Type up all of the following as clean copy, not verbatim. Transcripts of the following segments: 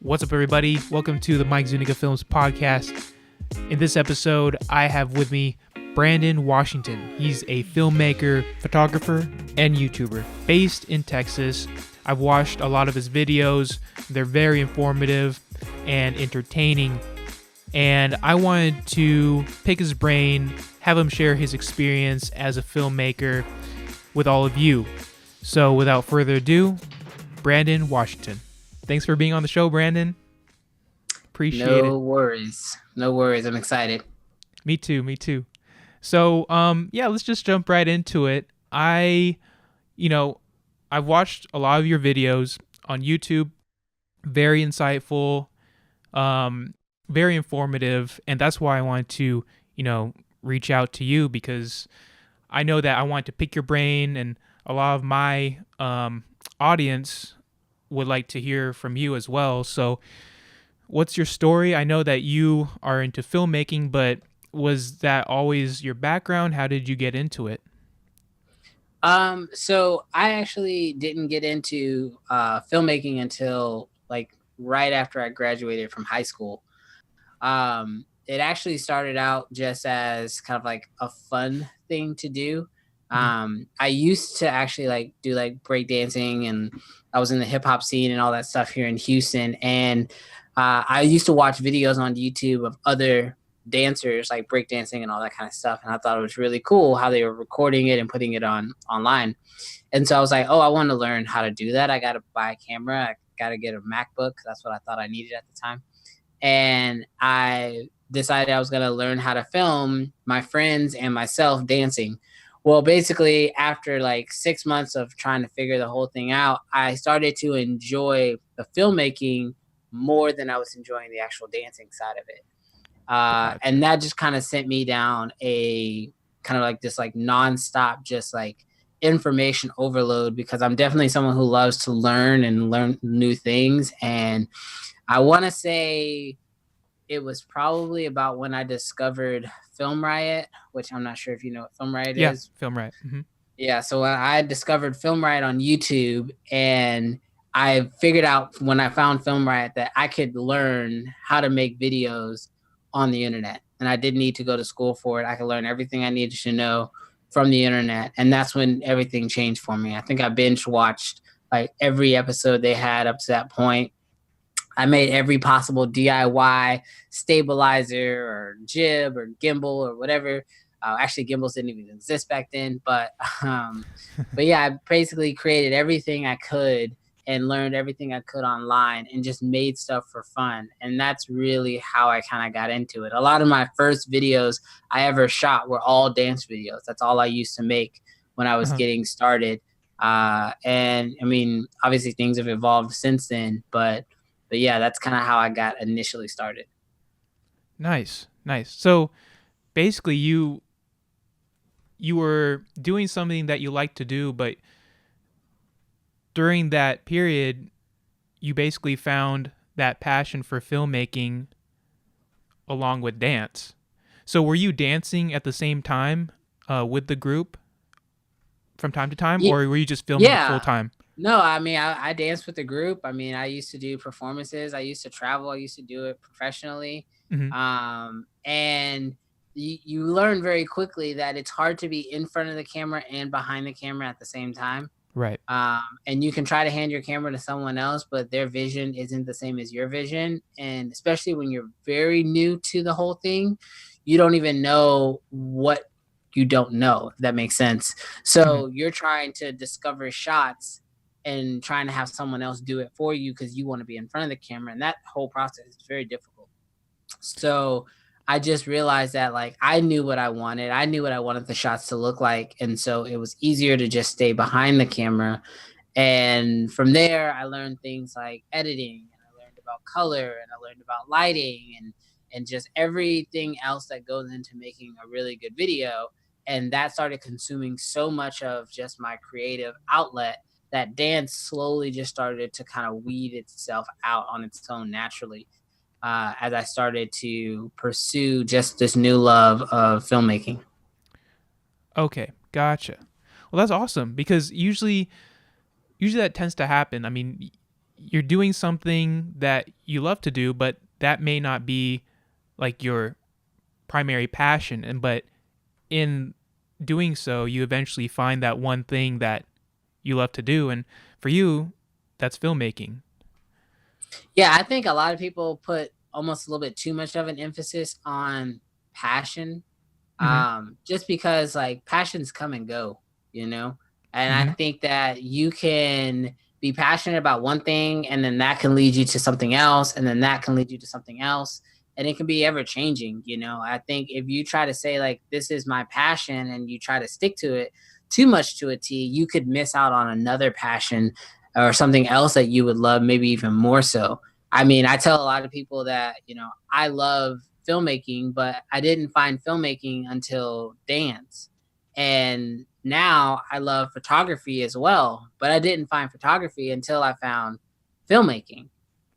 What's up, everybody? Welcome to the Zuniga Films podcast. In this episode, I have with me Brandon Washington. He's a filmmaker, photographer, and YouTuber based in Texas. I've watched a lot of his videos. They're very informative and entertaining. And I wanted to pick his brain, have him share his experience as a filmmaker with all of you. So without further ado, Brandon Washington. Thanks for being on the show, Brandon. Appreciate it. No worries. I'm excited. Me too. So, let's just jump right into it. I've watched a lot of your videos on YouTube. Very insightful, very informative, and that's why I wanted to, reach out to you, because I know that I want to pick your brain, and a lot of my audience would like to hear from you as well. So what's your story? I know that you are into filmmaking, but was that always your background? How did you get into it? So I actually didn't get into filmmaking until like right after I graduated from high school. It actually started out just as kind of like a fun thing to do. I used to actually do breakdancing, and I was in the hip hop scene and all that stuff here in Houston. And I used to watch videos on YouTube of other dancers like breakdancing and all that kind of stuff. And I thought it was really cool how they were recording it and putting it online. And so I was like, oh, I want to learn how to do that. I got to buy a camera. I got to get a MacBook. That's what I thought I needed at the time. And I decided I was going to learn how to film my friends and myself dancing. Well, basically, after like 6 months of trying to figure the whole thing out, I started to enjoy the filmmaking more than I was enjoying the actual dancing side of it. And that just kind of sent me down a kind of like this like nonstop, just like information overload, because I'm definitely someone who loves to learn and learn new things. And I want to say it was probably about when I discovered Film Riot, which I'm not sure if you know what Film Riot is. Film Riot. Mm-hmm. Yeah, so I discovered Film Riot on YouTube, and I figured out when I found Film Riot that I could learn how to make videos on the internet, and I didn't need to go to school for it. I could learn everything I needed to know from the internet, and that's when everything changed for me. I think I binge watched like every episode they had up to that point. I made every possible DIY stabilizer or jib or gimbal or whatever. Actually, gimbals didn't even exist back then, but yeah, I basically created everything I could and learned everything I could online and just made stuff for fun. And that's really how I kind of got into it. A lot of my first videos I ever shot were all dance videos. That's all I used to make when I was getting started. And I mean, obviously things have evolved since then, but yeah, that's kind of how I got initially started. Nice. So basically you were doing something that you like to do, but during that period, you basically found that passion for filmmaking along with dance. So were you dancing at the same time with the group from time to time, or were you just filming full time? No, I mean, I danced with the group. I mean, I used to do performances. I used to travel. I used to do it professionally. Mm-hmm. And you learn very quickly that it's hard to be in front of the camera and behind the camera at the same time. Right. And you can try to hand your camera to someone else, but their vision isn't the same as your vision. And especially when you're very new to the whole thing, you don't even know what you don't know, if that makes sense. So you're trying to discover shots and trying to have someone else do it for you because you want to be in front of the camera. And that whole process is very difficult. So I just realized that like I knew what I wanted. I knew what I wanted the shots to look like. And so it was easier to just stay behind the camera. And from there, I learned things like editing, and I learned about color, and I learned about lighting, and just everything else that goes into making a really good video. And that started consuming so much of just my creative outlet that dance slowly just started to kind of weed itself out on its own naturally. As I started to pursue just this new love of filmmaking. Okay, gotcha. Well, that's awesome, because usually that tends to happen. I mean, you're doing something that you love to do, but that may not be like your primary passion. And but in doing so, you eventually find that one thing that you love to do, and for you, that's filmmaking. Yeah, I think a lot of people put almost a little bit too much of an emphasis on passion, Mm-hmm. just because like passions come and go, you know? And I Mm-hmm. think that you can be passionate about one thing and then that can lead you to something else and then that can lead you to something else. And it can be ever changing, you know. I think if you try to say like this is my passion and you try to stick to it too much to a T, you could miss out on another passion or something else that you would love, maybe even more so. I mean, I tell a lot of people that, you know, I love filmmaking, but I didn't find filmmaking until dance. And now I love photography as well, but I didn't find photography until I found filmmaking,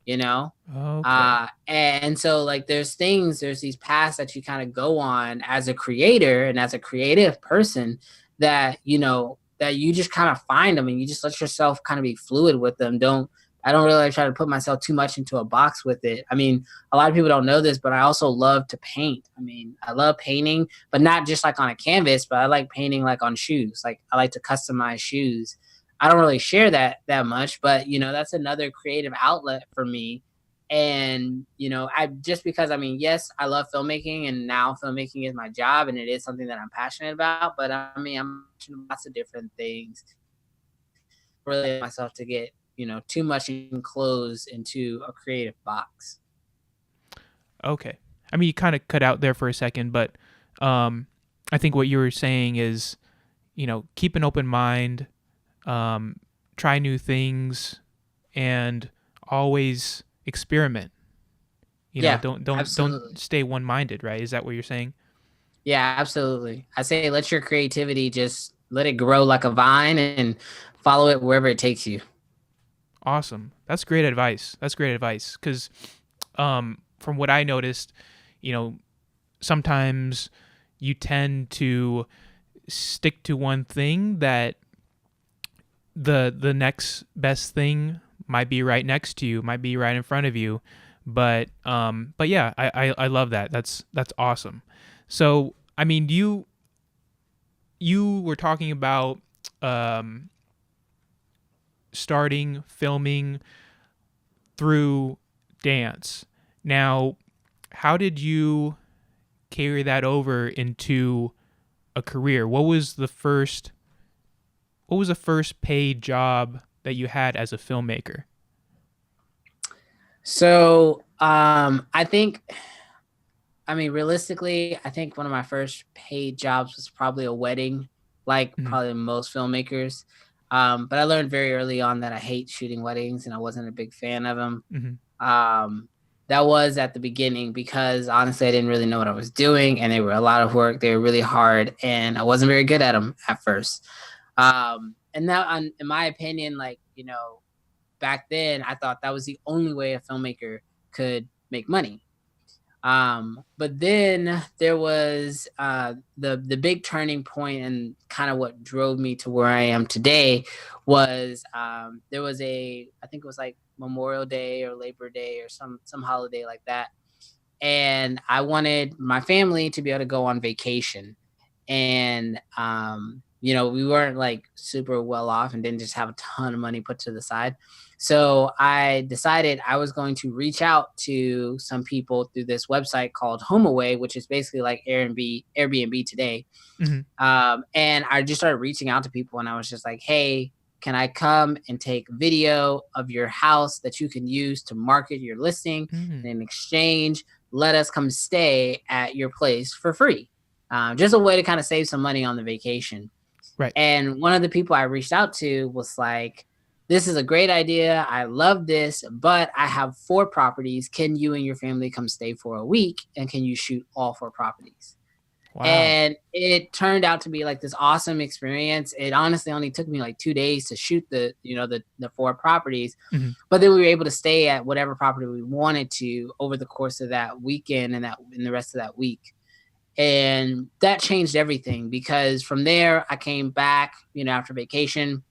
you know? Okay. And so like there's these paths that you kind of go on as a creator and as a creative person that, you know, that you just kind of find them and you just let yourself kind of be fluid with them. I don't really try to put myself too much into a box with it. I mean, a lot of people don't know this, but I also love to paint. I mean, I love painting, but not just like on a canvas, but I like painting like on shoes. Like I like to customize shoes. I don't really share that much, but you know, that's another creative outlet for me. And you know, I just because I mean, yes, I love filmmaking, and now filmmaking is my job, and it is something that I'm passionate about. But I mean, I'm passionate about lots of different things. Really, myself to get too much enclosed into a creative box. Okay. I mean, you kind of cut out there for a second, but I think what you were saying is, keep an open mind, try new things, and always experiment. Yeah, Don't absolutely. stay one minded, right? Is that what you're saying? Yeah, absolutely. I say let your creativity just let it grow like a vine and follow it wherever it takes you. Awesome. That's great advice. That's great advice. Because from what I noticed, you know, sometimes you tend to stick to one thing that the next best thing might be right next to you, might be right in front of you. But yeah, I love that. That's awesome. So I mean, you were talking about um, starting filming through dance. Now, how did you carry that over into a career? What was the first paid job that you had as a filmmaker? So, I mean, realistically, I think one of my first paid jobs was probably a wedding, like Mm-hmm. probably most filmmakers. But I learned very early on that I hate shooting weddings and I wasn't a big fan of them. Mm-hmm. Um, that was at the beginning because honestly, I didn't really know what I was doing and they were a lot of work. They were really hard and I wasn't very good at them at first. And now, in my opinion, like, back then I thought that was the only way a filmmaker could make money. But then there was the big turning point and kind of what drove me to where I am today was there was I think it was like Memorial Day or Labor Day or some holiday like that, and I wanted my family to be able to go on vacation, and we weren't like super well off and didn't just have a ton of money put to the side. So I decided I was going to reach out to some people through this website called HomeAway, which is basically like Airbnb today. Mm-hmm. And I just started reaching out to people and I was just like, hey, can I come and take video of your house that you can use to market your listing? Mm-hmm. And in exchange, let us come stay at your place for free. Just a way to kind of save some money on the vacation. Right. And one of the people I reached out to was like, this is a great idea. I love this, but I have 4 properties. Can you and your family come stay for a week? And can you shoot all 4 properties? Wow. And it turned out to be like this awesome experience. It honestly only took me like 2 days to shoot the 4 properties, Mm-hmm. but then we were able to stay at whatever property we wanted to over the course of that weekend and the rest of that week. And that changed everything because from there I came back, after vacation,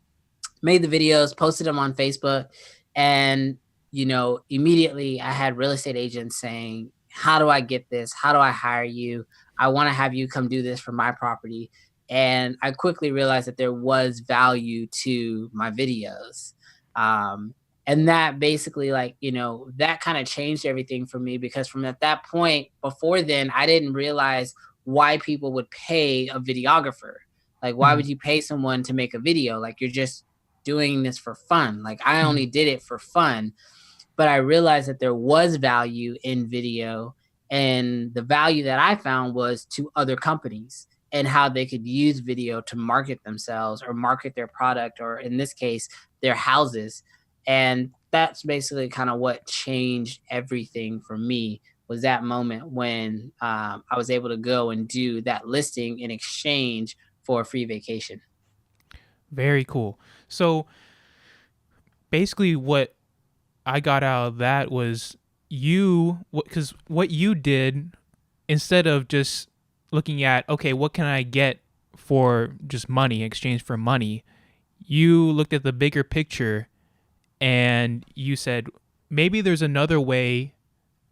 made the videos, posted them on Facebook, And, immediately I had real estate agents saying, how do I get this? How do I hire you? I want to have you come do this for my property. And I quickly realized that there was value to my videos. Um, and that basically, like, that kind of changed everything for me, because from at that point, before then, I didn't realize why people would pay a videographer. Like, why Mhm. would you pay someone to make a video? Like, you're just doing this for fun. Like, I Mhm. only did it for fun, but I realized that there was value in video. And the value that I found was to other companies and how they could use video to market themselves or market their product, or in this case, their houses. And that's basically kind of what changed everything for me, was that moment when I was able to go and do that listing in exchange for a free vacation. Very cool. So basically, what I got out of that was because what you did, instead of just looking at, okay, what can I get for just money, in exchange for money, you looked at the bigger picture and you said, maybe there's another way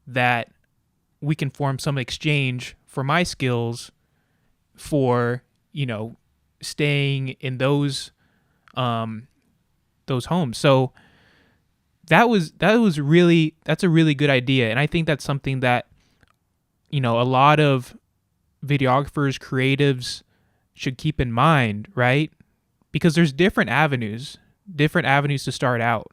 that we can form some exchange for my skills for, you know, staying in um those homes. So that's a really good idea, and I think that's something that, a lot of videographers, creatives should keep in mind, right? Because there's different avenues to start out.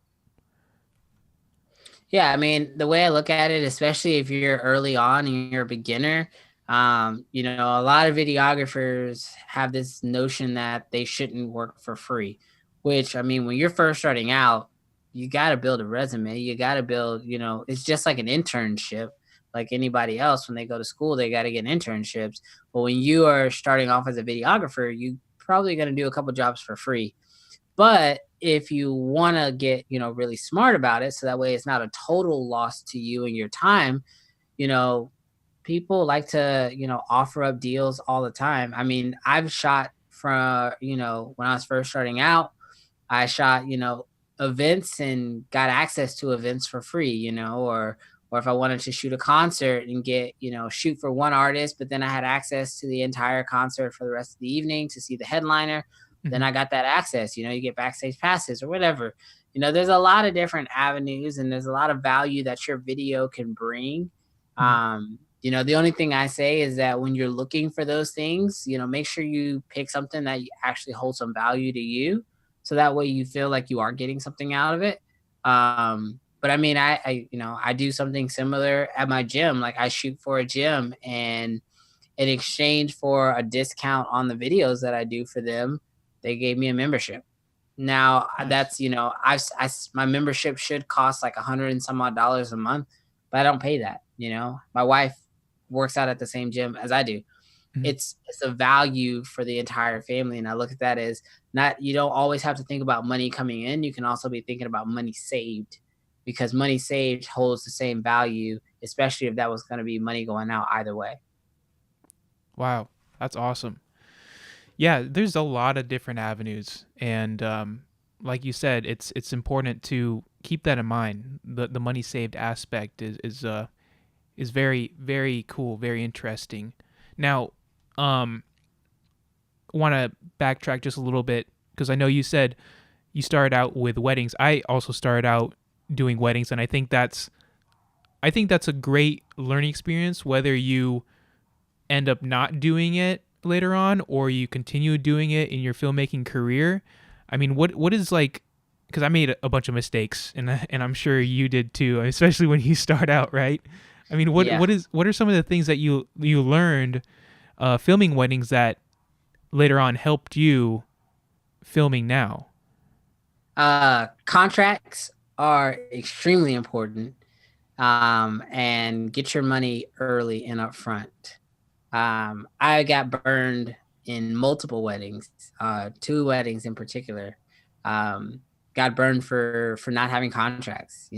Yeah, I mean, the way I look at it, especially if you're early on and you're a beginner, a lot of videographers have this notion that they shouldn't work for free, which, I mean, when you're first starting out, you got to build a resume. You got to build, it's just like an internship. Like anybody else, when they go to school, they got to get internships. But when you are starting off as a videographer, you probably going to do a couple jobs for free. But if you want to get, really smart about it, so that way it's not a total loss to you and your time, you know, people like to, offer up deals all the time. I mean, I've shot from, when I was first starting out, I shot, events and got access to events for free, or if I wanted to shoot a concert and get, shoot for one artist, but then I had access to the entire concert for the rest of the evening to see the headliner, then Mhm. I got that access. You get backstage passes or whatever. There's a lot of different avenues, and there's a lot of value that your video can bring. Mhm. The only thing I say is that when you're looking for those things, make sure you pick something that actually holds some value to you, so that way you feel like you are getting something out of it. But I mean, I do something similar at my gym. Like, I shoot for a gym, and in exchange for a discount on the videos that I do for them, they gave me a membership. Now, Nice. that's, my membership should cost like 100 and some odd dollars a month, but I don't pay that. My wife works out at the same gym as I do. Mhm. It's a value for the entire family, and I look at that as, not, you don't always have to think about money coming in. You can also be thinking about money saved, because money saved holds the same value, especially if that was going to be money going out either way. Wow, that's awesome. Yeah, there's a lot of different avenues, and like you said, it's important to keep that in mind. The money saved aspect is very very cool, very interesting. Now, um, want to backtrack just a little bit because I know you said you started out with weddings. I also started out doing weddings, and I think that's a great learning experience, whether you end up not doing it later on or you continue doing it in your filmmaking career. I mean, what is like, because I made a bunch of mistakes, and I'm sure you did too, especially when you start out, right? I mean, Yeah. what are some of the things that you learned filming weddings that later on helped you filming now? Contracts are extremely important. And get your money early and upfront. I got burned in multiple weddings, two weddings in particular. Um, got burned for not having contracts,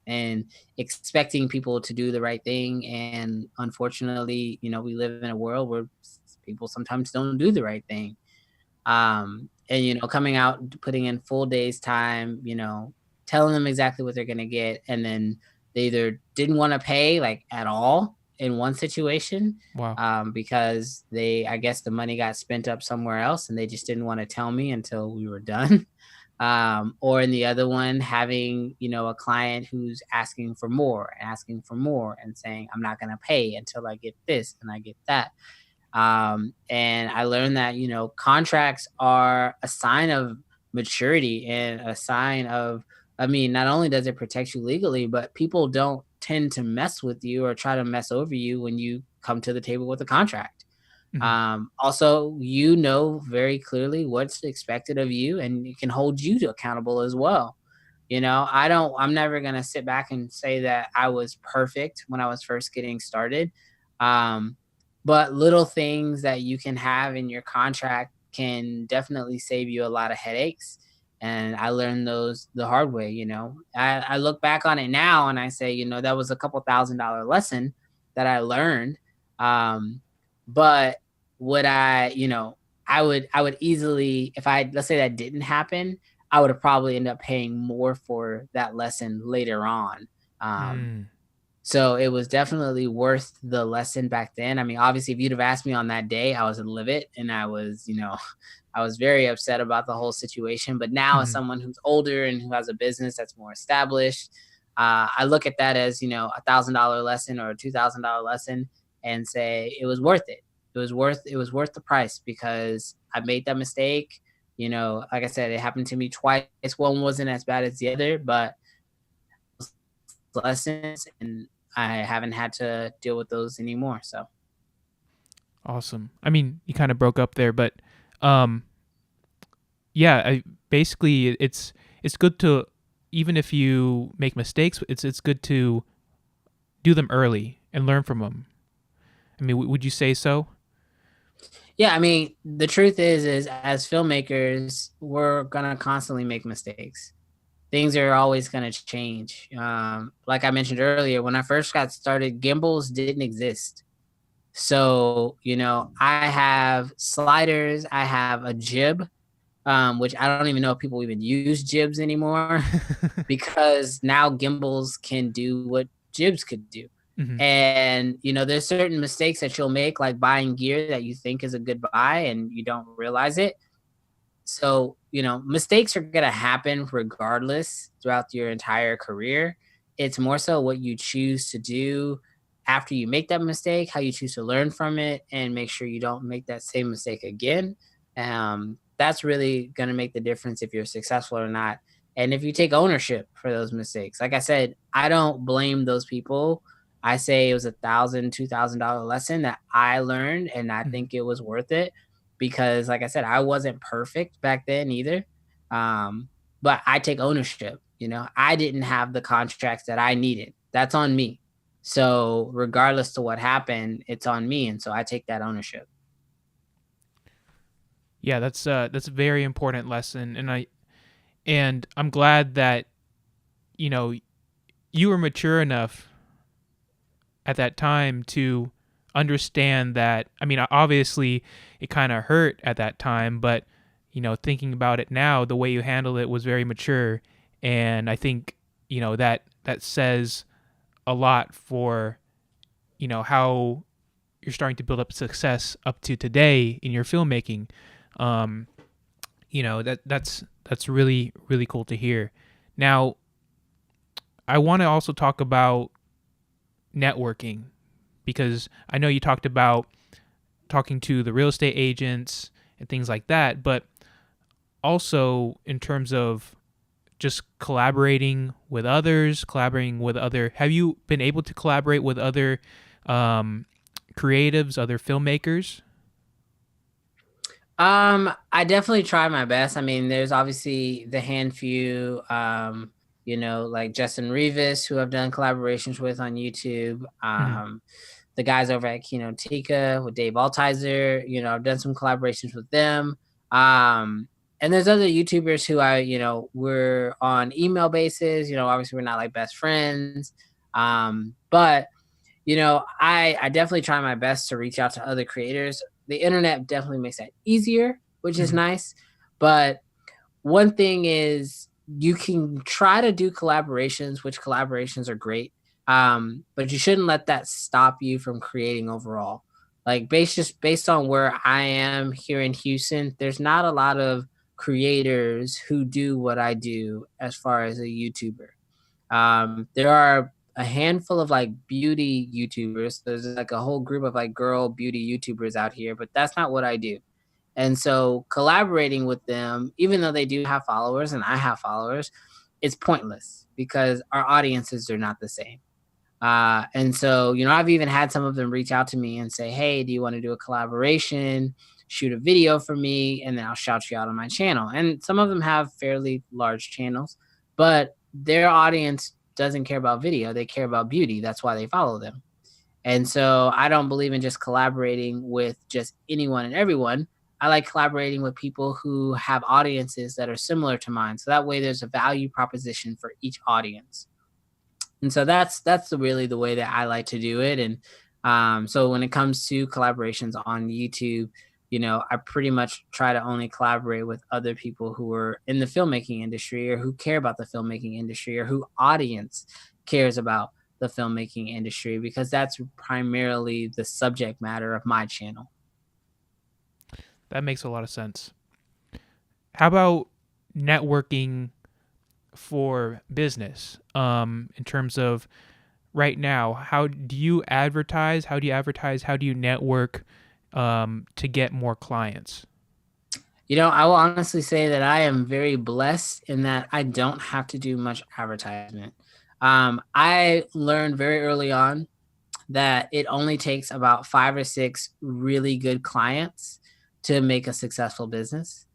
and expecting people to do the right thing. And unfortunately, we live in a world where people sometimes don't do the right thing. And coming out, putting in full days time, telling them exactly what they're going to get. And then they either didn't want to pay like at all in one situation, Wow. because I guess the money got spent up somewhere else and they just didn't want to tell me until we were done. Or in the other one, having, a client who's asking for more, and saying, I'm not going to pay until I get this and I get that. And I learned that, contracts are a sign of maturity and a sign of, I mean, not only does it protect you legally, but people don't tend to mess with you or try to mess over you when you come to the table with a contract. Mhm. Also, very clearly what's expected of you, and it can hold you to accountable as well. I'm never going to sit back and say that I was perfect when I was first getting started. Um, but little things that you can have in your contract can definitely save you a lot of headaches. And I learned those the hard way. I look back on it now and I say, that was a couple $1,000 lesson that I learned. But would I would easily, if let's say that didn't happen, I would have probably ended up paying more for that lesson later on. Um, Mm. so it was definitely worth the lesson back then. I mean, obviously, if you'd have asked me on that day, I was livid and I was, I was very upset about the whole situation. But now, as Mhm. someone who's older and who has a business that's more established, I look at that as, $1,000 lesson or a $2,000 lesson and say it was worth it. It was worth the price because I made that mistake. Like I said, it happened to me twice. One wasn't as bad as the other, but lessons, and I haven't had to deal with those anymore. So Awesome. I mean, you kind of broke up there, but um, yeah, basically it's good to, even if you make mistakes, it's good to do them early and learn from them. I mean, would you say so? yeah, I mean, the truth is as filmmakers, we're gonna constantly make mistakes. Things are always gonna change. Like I mentioned earlier, when I first got started, gimbals didn't exist. So, I have sliders, I have a jib, which I don't even know if people even use jibs anymore because now gimbals can do what jibs could do. Hmm. And, there's certain mistakes that you'll make, like buying gear that you think is a good buy and you don't realize it. So, mistakes are going to happen regardless throughout your entire career. It's more so what you choose to do after you make that mistake, how you choose to learn from it, and make sure you don't make that same mistake again. That's really going to make the difference if you're successful or not. And if you take ownership for those mistakes, like I said, I don't blame those people. I say it was $1,000, $2,000 lesson that I learned, and I Hmm. think it was worth it because like I said, I wasn't perfect back then either. Um, but I take ownership, I didn't have the contracts that I needed. That's on me. So regardless to what happened, it's on me. And so I take that ownership. Yeah, that's a very important lesson, and I'm glad that you know you were mature enough at that time to understand that. I mean, obviously it kind of hurt at that time, but thinking about it now, the way you handled it was very mature, and I think that says a lot for how you're starting to build up success up to today in your filmmaking. Um, that's really really cool to hear. Now, I want to also talk about networking because I know you talked about talking to the real estate agents and things like that, but also in terms of just collaborating with other, have you been able to collaborate with other um, creatives, other filmmakers? I definitely try my best. I mean, there's obviously the hand few, like Justin Rivas, who I've done collaborations with on YouTube. Mhm. The guys over at Kino Tika with Dave Altizer, I've done some collaborations with them. Um, and there's other YouTubers who we're on email basis. Obviously we're not like best friends. But I definitely try my best to reach out to other creators. The internet definitely makes that easier, which is Mhm. nice. But one thing is you can try to do collaborations, which collaborations are great. But you shouldn't let that stop you from creating overall. Like based on where I am here in Houston, there's not a lot of creators who do what I do as far as a YouTuber. There are a handful of like beauty YouTubers. There's like a whole group of like girl beauty YouTubers out here, but that's not what I do. And so collaborating with them, even though they do have followers and I have followers, it's pointless because our audiences are not the same. And so, I've even had some of them reach out to me and say, hey, do you want to do a collaboration? Shoot a video for me, and then I'll shout you out on my channel. And some of them have fairly large channels, but their audience doesn't care about video. They care about beauty. That's why they follow them. And so I don't believe in just collaborating with just anyone and everyone. I like collaborating with people who have audiences that are similar to mine. So that way there's a value proposition for each audience. And so really the way that I like to do it. And so when it comes to collaborations on YouTube, I pretty much try to only collaborate with other people who are in the filmmaking industry or who care about the filmmaking industry or who audience cares about the filmmaking industry, because that's primarily the subject matter of my channel. That makes a lot of sense. How about networking for business? In terms of right now, how do you advertise? How do you network to get more clients? I will honestly say that I am very blessed in that I don't have to do much advertisement. I learned very early on that it only takes about 5 or 6 really good clients to make a successful business.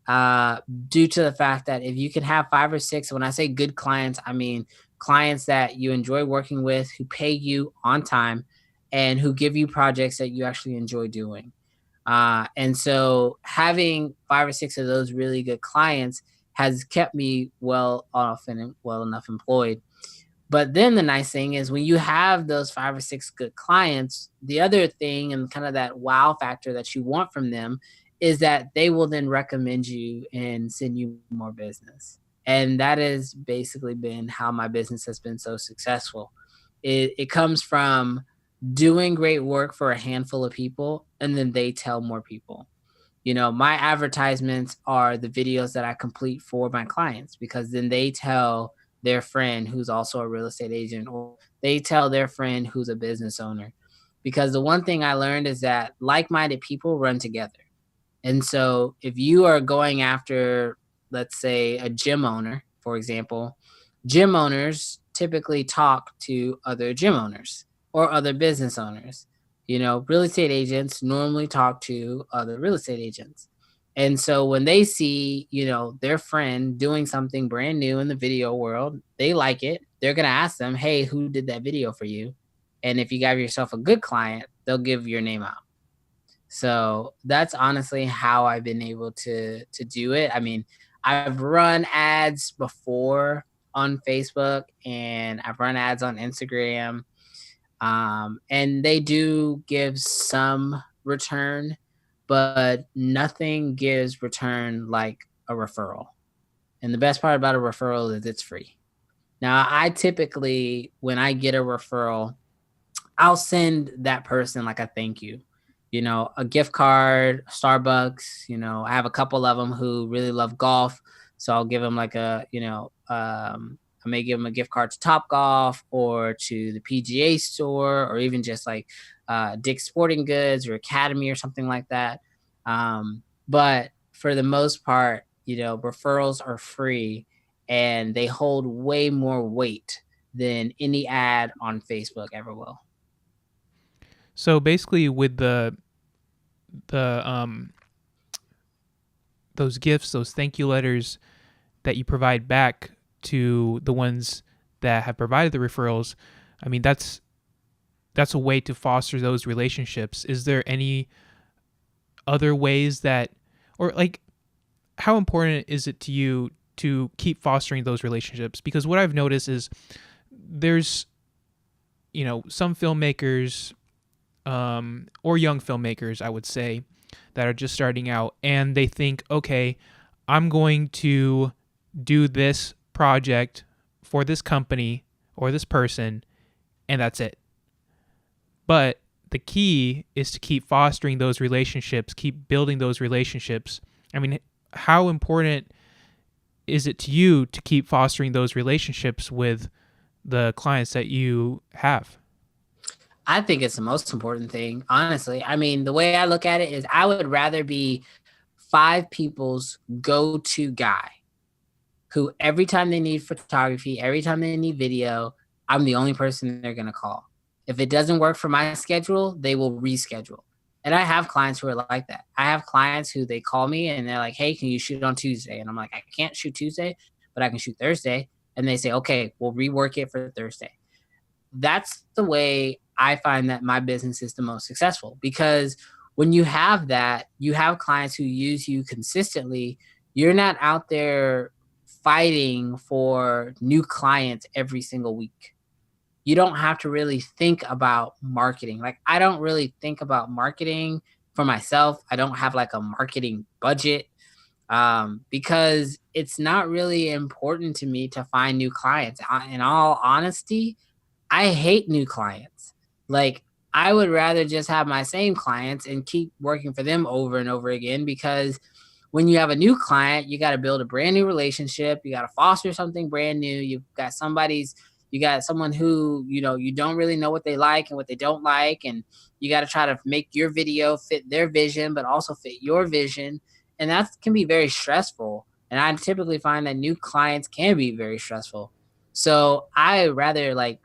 Due to the fact that if you can have 5 or 6, when I say good clients, I mean clients that you enjoy working with, who pay you on time, and who give you projects that you actually enjoy doing. And so having 5 or 6 of those really good clients has kept me well off and well enough employed. But then the nice thing is when you have those 5 or 6 good clients, the other thing and kind of that wow factor that you want from them is that they will then recommend you and send you more business. And that has basically been how my business has been so successful. It comes from doing great work for a handful of people, and then they tell more people. My advertisements are the videos that I complete for my clients, because then they tell their friend who's also a real estate agent, or they tell their friend who's a business owner. Because the one thing I learned is that like-minded people run together. And so if you are going after, let's say, a gym owner, for example, gym owners typically talk to other gym owners or other business owners. Real estate agents normally talk to other real estate agents. And so when they see, their friend doing something brand new in the video world, they like it. They're going to ask them, hey, who did that video for you? And if you got yourself a good client, they'll give your name out. So that's honestly how I've been able to do it. I mean, I've run ads before on Facebook, and I've run ads on Instagram. And they do give some return, but nothing gives return like a referral. And the best part about a referral is it's free. Now, I typically, when I get a referral, I'll send that person like a thank you, a gift card, Starbucks. I have a couple of them who really love golf. So I'll give them like I may give them a gift card to Top Golf or to the PGA store, or even just like Dick's Sporting Goods or Academy or something like that. But for the most part, referrals are free, and they hold way more weight than any ad on Facebook ever will. So basically, with the those gifts, those thank you letters that you provide back to the ones that have provided the referrals, I mean, that's a way to foster those relationships. Is there any other ways that, or like, how important is it to you to keep fostering those relationships? Because what I've noticed is there's, some filmmakers, or young filmmakers, I would say, that are just starting out, and they think, okay, I'm going to do this project for this company or this person, and that's it. But the key is to keep fostering those relationships, keep building those relationships. I mean, how important is it to you to keep fostering those relationships with the clients that you have? I think it's the most important thing, honestly. I mean, the way I look at it is I would rather be five people's go-to guy who every time they need photography, every time they need video, I'm the only person they're going to call. If it doesn't work for my schedule, they will reschedule. And I have clients who are like that. I have clients who they call me and they're like, "Hey, can you shoot on Tuesday?" And I'm like, "I can't shoot Tuesday, but I can shoot Thursday." And they say, "Okay, we'll rework it for Thursday." That's the way I find that my business is the most successful, because when you have that, you have clients who use you consistently. You're not out there fighting for new clients every single week. You don't have to really think about marketing. Like, I don't really think about marketing for myself. I don't have like a marketing budget, because it's not really important to me to find new clients. In all honesty, I hate new clients. Like, I would rather just have my same clients and keep working for them over and over again, because when you have a new client, you got to build a brand new relationship. You got to foster something brand new. You got someone who, you don't really know what they like and what they don't like. And you got to try to make your video fit their vision, but also fit your vision. And that can be very stressful. And I typically find that new clients can be very stressful. So I rather, like,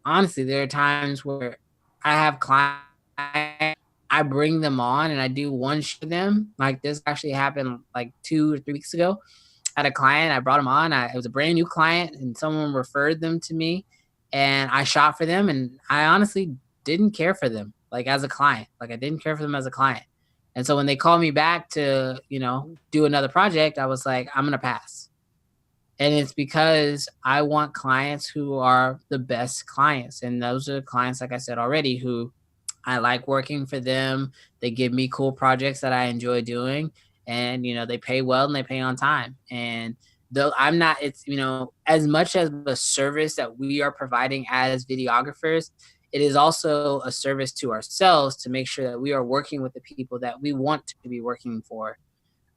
honestly, there are times where I have clients, I bring them on and I do one shoot for them. Like, this actually happened like 2 or 3 weeks ago. I had a client, I brought him on. It was a brand new client, and someone referred them to me, and I shot for them. And I honestly didn't care for them, like, as a client. Like, I didn't care for them as a client. And so when they called me back to, do another project, I was like, I'm gonna pass. And it's because I want clients who are the best clients. And those are clients, like I said already, who I like working for them. They give me cool projects that I enjoy doing. And, they pay well and they pay on time. And though I'm not, it's, as much as the service that we are providing as videographers, it is also a service to ourselves to make sure that we are working with the people that we want to be working for.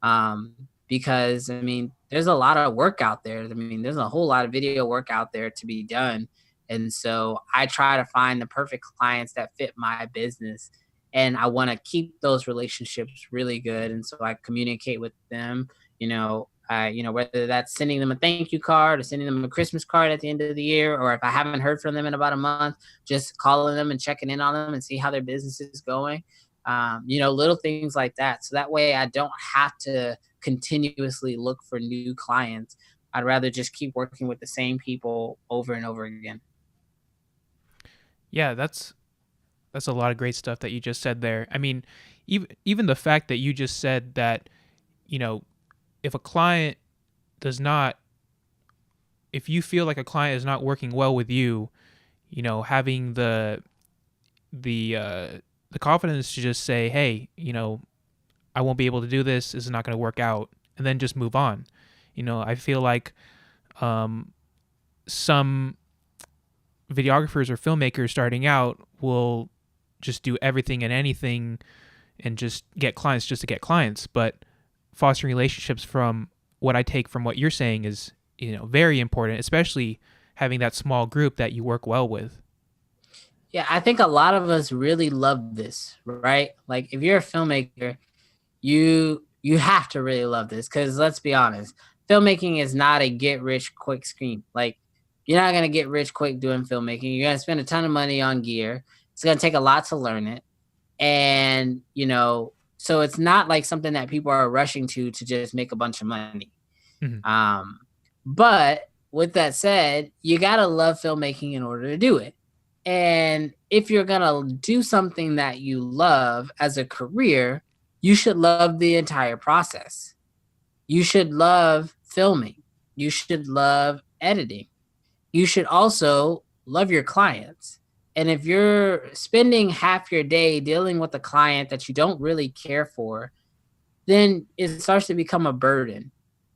um, because I mean, there's a lot of work out there. I mean, there's a whole lot of video work out there to be done. And so I try to find the perfect clients that fit my business. And I want to keep those relationships really good. And so I communicate with them, whether that's sending them a thank you card or sending them a Christmas card at the end of the year, or if I haven't heard from them in about a month, just calling them and checking in on them and see how their business is going. Little things like that. So that way I don't have to continuously look for new clients. I'd rather just keep working with the same people over and over again. Yeah, that's a lot of great stuff that you just said there. I mean, even the fact that you just said that, you know, if a client does not, if you feel like a client is not working well with you, having the confidence to just say, hey, I won't be able to do this. This is not going to work out, and then just move on. I feel like some videographers or filmmakers starting out will just do everything and anything and just get clients just to get clients. But fostering relationships, from what I take from what you're saying, is very important, especially having that small group that you work well with. Yeah, I think a lot of us really love this, right? Like, if you're a filmmaker, you have to really love this, because let's be honest, filmmaking is not a get rich quick scheme. Like, you're not gonna get rich quick doing filmmaking. You're gonna spend a ton of money on gear. It's gonna take a lot to learn it. And so it's not like something that people are rushing to just make a bunch of money. Mhm. But with that said, you gotta love filmmaking in order to do it. And if you're gonna do something that you love as a career, you should love the entire process. You should love filming. You should love editing. You should also love your clients. And if you're spending half your day dealing with a client that you don't really care for, then it starts to become a burden.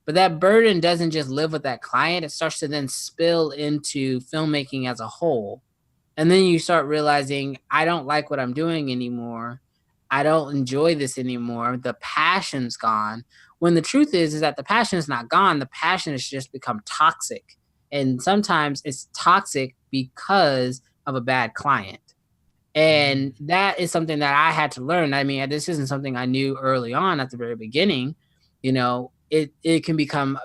But that burden doesn't just live with that client. It starts to then spill into filmmaking as a whole. And then you start realizing, I don't like what I'm doing anymore. I don't enjoy this anymore. The passion's gone. When the truth is that the passion is not gone. The passion has just become toxic. And sometimes it's toxic because of a bad client. And that is something that I had to learn. I mean, this isn't something I knew early on at the very beginning. It can become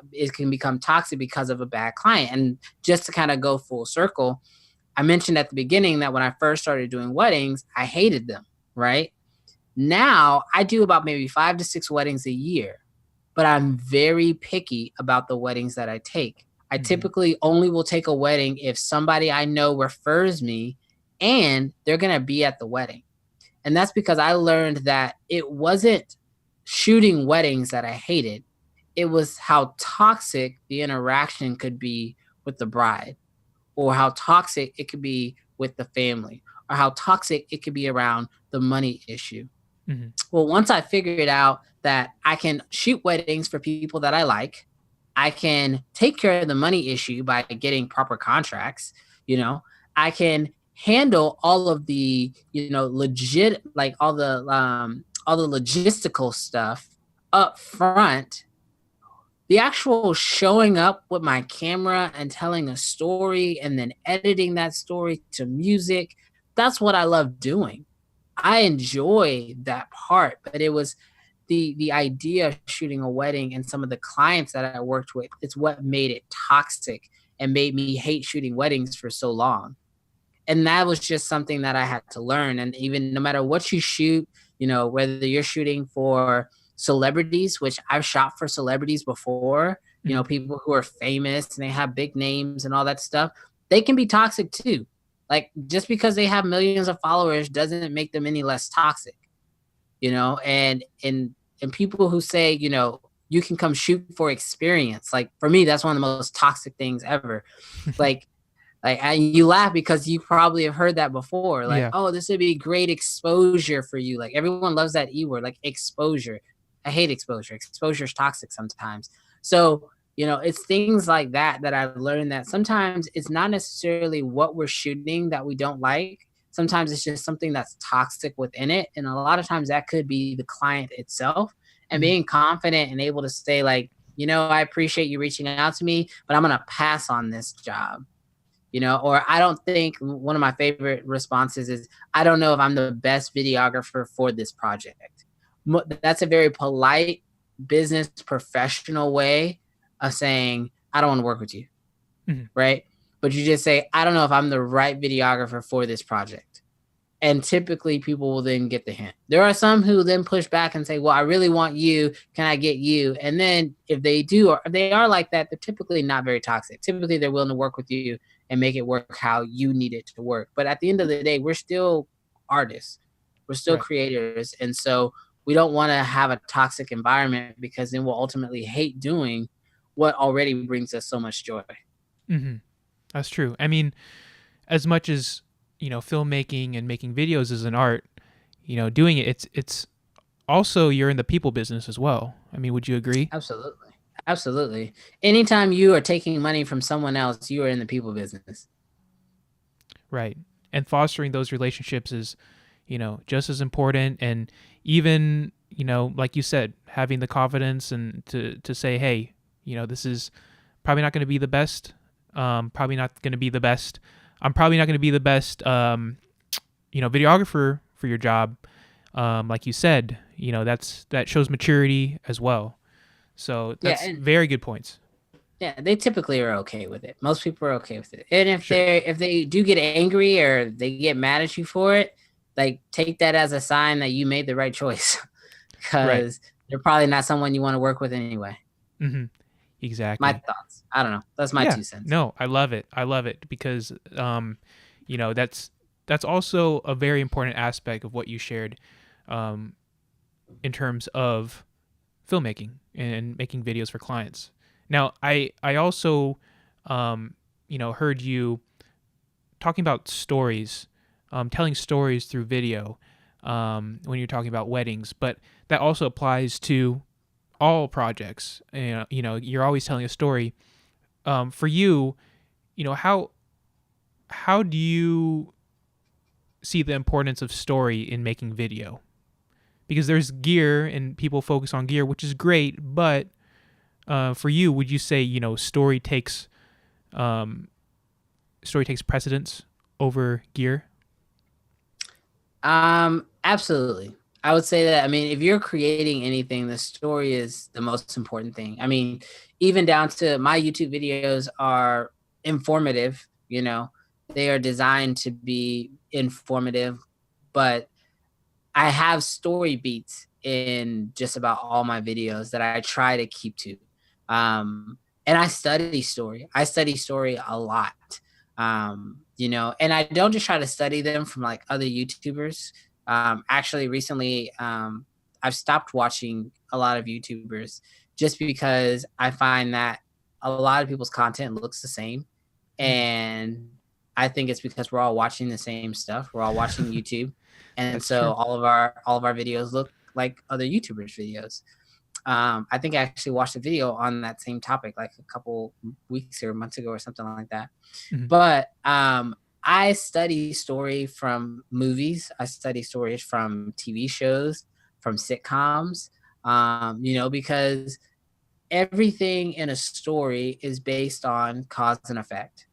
toxic because of a bad client. And just to kind of go full circle, I mentioned at the beginning that when I first started doing weddings, I hated them, right? Now I do about maybe 5 to 6 weddings a year, but I'm very picky about the weddings that I take. I typically only will take a wedding if somebody I know refers me and they're going to be at the wedding. And that's because I learned that it wasn't shooting weddings that I hated. It was how toxic the interaction could be with the bride, or how toxic it could be with the family, or how toxic it could be around the money issue. Mm-hmm. Well, once I figured out that I can shoot weddings for people that I like, I can take care of the money issue by getting proper contracts, I can handle all of the, legit, like all the logistical stuff up front. The actual showing up with my camera and telling a story and then editing that story to music, that's what I love doing. I enjoy that part, but it was the idea of shooting a wedding and some of the clients that I worked with, it's what made it toxic and made me hate shooting weddings for so long. And that was just something that I had to learn. And even no matter what you shoot, whether you're shooting for celebrities, which I've shot for celebrities before, people who are famous and they have big names and all that stuff, they can be toxic too. Like, just because they have millions of followers doesn't make them any less toxic, and people who say, you can come shoot for experience. Like, for me, that's one of the most toxic things ever. Like, you laugh because you probably have heard that before. Like, Yeah. oh, this would be great exposure for you. Like, everyone loves that E word, like exposure. I hate exposure. Exposure is toxic sometimes. So, it's things like that I've learned, that sometimes it's not necessarily what we're shooting that we don't like. Sometimes it's just something that's toxic within it. And a lot of times that could be the client itself. And being confident and able to say, like, I appreciate you reaching out to me, but I'm going to pass on this job. Or I don't think, one of my favorite responses is, I don't know if I'm the best videographer for this project. That's a very polite business professional way of saying, I don't want to work with you. Right. But you just say, I don't know if I'm the right videographer for this project. And typically people will then get the hint. There are some who then push back and say, well, I really want you. Can I get you? And then if they do, or if they are like that, they're typically not very toxic. Typically they're willing to work with you and make it work how you need it to work. But at the end of the day, we're still artists. We're still creators. And so we don't want to have a toxic environment, because then we'll ultimately hate doing what already brings us so much joy. That's true. I mean, as much as, filmmaking and making videos is an art, doing it's also, you're in the people business as well. I mean, would you agree? Absolutely. Anytime you are taking money from someone else, you are in the people business. Right. And fostering those relationships is, just as important. And even, like you said, having the confidence and to say, hey, this is probably not going to be the best. Probably not going to be the best. I'm probably not going to be the best, videographer for your job. Like you said, that shows maturity as well. So that's very good points. Yeah, they typically are okay with it. Most people are okay with it. And if they do get angry or they get mad at you for it, like, take that as a sign that you made the right choice, because they're probably not someone you want to work with anyway. Exactly. My thoughts. I don't know. That's my 2 cents. No, I love it. Because, that's also a very important aspect of what you shared, in terms of filmmaking and making videos for clients. Now, I also, heard you talking about stories, telling stories through video, when you're talking about weddings, but that also applies to all projects. You're always telling a story. For you, how do you see the importance of story in making video? Because there's gear and people focus on gear, which is great, but for you, would you say story takes precedence over gear? Absolutely. I would say that, I mean, if you're creating anything, the story is the most important thing. I mean, even down to my YouTube videos are informative, they are designed to be informative, but I have story beats in just about all my videos that I try to keep to. And I study story. I study story a lot. And I don't just try to study them from like other YouTubers. Actually, recently, I've stopped watching a lot of YouTubers just because I find that a lot of people's content looks the same. And I think it's because we're all watching the same stuff. We're all watching YouTube. And That's so true. all of our videos look like other YouTubers' videos. I think I actually watched a video on that same topic like a couple weeks or months ago or something like that. Mhm. But I study story from movies. I study stories from TV shows, from sitcoms. Because everything in a story is based on cause and effect,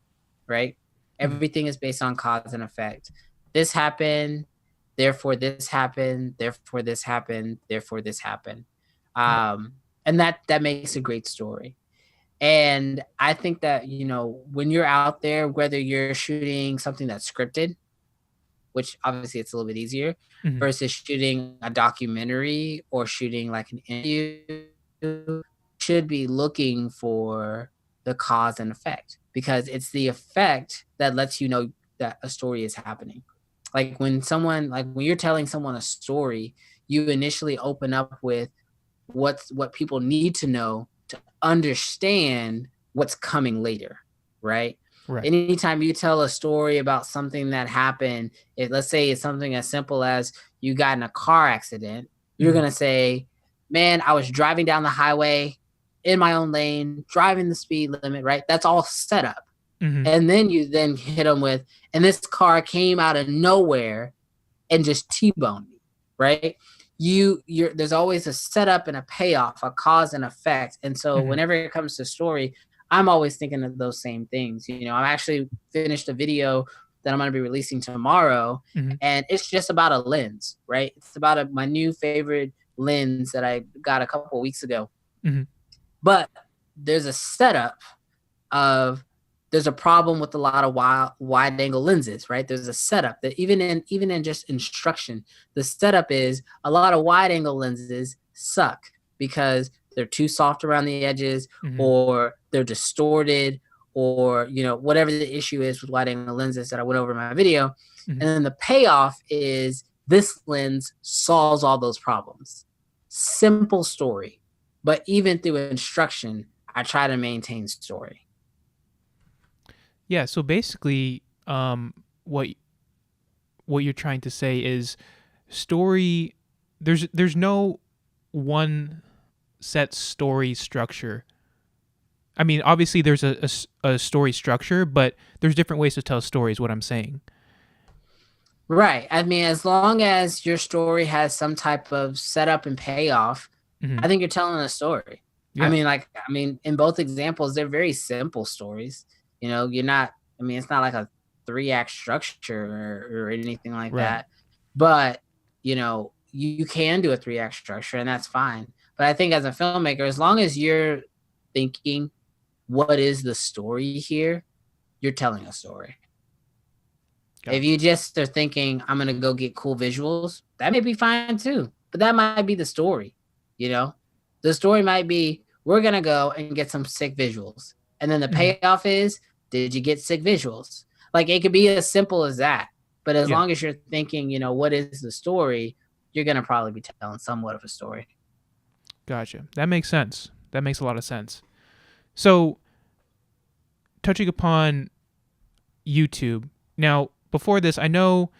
right? Mhm. Everything is based on cause and effect. This happened, therefore this happened, therefore this happened, therefore this happened. Right. And that makes a great story. And I think that, when you're out there, whether you're shooting something that's scripted, which obviously it's a little bit easier, Mhm. versus shooting a documentary or shooting like an interview, should be looking for the cause and effect, because it's the effect that lets you know that a story is happening. Like when you're telling someone a story, you initially open up with what people need to know to understand what's coming later, right? Right. Anytime you tell a story about something that happened, let's say it's something as simple as you got in a car accident, you're Mhm. gonna say, "Man, I was driving down the highway in my own lane, driving the speed limit." Right? That's all set up, Mhm. and then you then hit them with, "And this car came out of nowhere and just T-boned me," right? You're there's always a setup and a payoff, a cause and effect. And so Mhm. whenever it comes to story, I'm always thinking of those same things. I'm actually finished a video that I'm going to be releasing tomorrow, Mhm. and it's just about a lens, right? It's about my new favorite lens that I got a couple of weeks ago. Mhm. But there's a setup of there's a problem with a lot of wide angle lenses, right? There's a setup that even in just instruction, the setup is a lot of wide angle lenses suck because they're too soft around the edges, Mhm. or they're distorted, or whatever the issue is with wide angle lenses that I went over in my video. Mhm. And then the payoff is this lens solves all those problems. Simple story, but even through instruction, I try to maintain story. Yeah. So basically, what you're trying to say is story. There's no one set story structure. I mean, obviously there's a story structure, but there's different ways to tell stories. What I'm saying. Right. I mean, as long as your story has some type of setup and payoff, Hmm. I think you're telling a story. Yeah. In both examples, they're very simple stories. You're not, it's not like a 3-act structure or anything like Right. that. But, you can do a 3-act structure, and that's fine. But I think as a filmmaker, as long as you're thinking, what is the story here? You're telling a story. If Gotcha. you just are thinking, I'm gonna go get cool visuals, that may be fine too. But that might be the story, you know? The story might be, we're gonna go and get some sick visuals. And then the Hmm. payoff is, did you get sick visuals? Like it could be as simple as that. But as Yeah. long as you're thinking, what is the story, you're gonna probably be telling somewhat of a story. Gotcha. That makes sense. That makes a lot of sense. So, touching upon YouTube. Now, before this, I know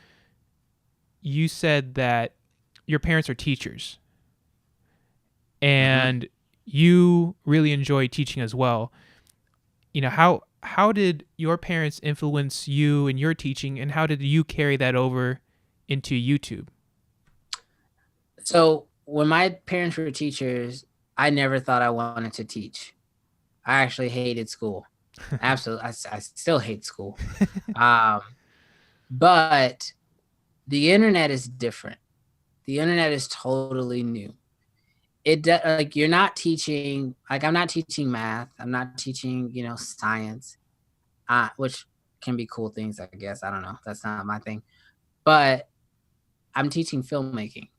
you said that your parents are teachers Hmm. and you really enjoy teaching as well. How did your parents influence you in your teaching, and how did you carry that over into YouTube? So when my parents were teachers, I never thought I wanted to teach. I actually hated school. Absolutely, I still hate school. Um, but the internet is different. The internet is totally new. Like you're not teaching. Like I'm not teaching math. I'm not teaching, science, which can be cool things, I guess. I don't know. That's not my thing. But I'm teaching filmmaking,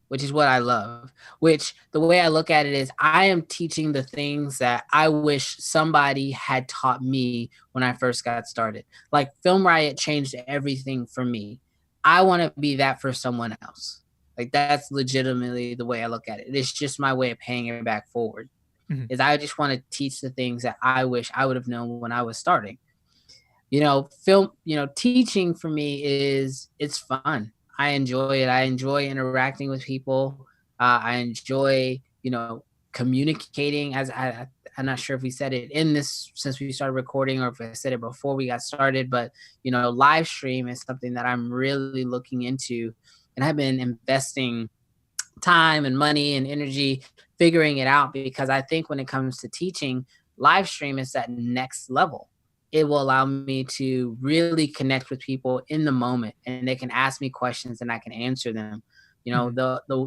which is what I love. Which the way I look at it is I am teaching the things that I wish somebody had taught me when I first got started. Like Film Riot changed everything for me. I want to be that for someone else. Like that's legitimately the way I look at it. It's just my way of paying it back forward. Mhm. Is I just want to teach the things that I wish I would have known when I was starting. Teaching for me it's fun. I enjoy it. I enjoy interacting with people. I enjoy, communicating. I'm not sure if we said it in this since we started recording or if I said it before we got started, but live stream is something that I'm really looking into, and I've been investing time and money and energy figuring it out because I think when it comes to teaching, live stream is that next level. It will allow me to really connect with people in the moment and they can ask me questions and I can answer them. Mhm.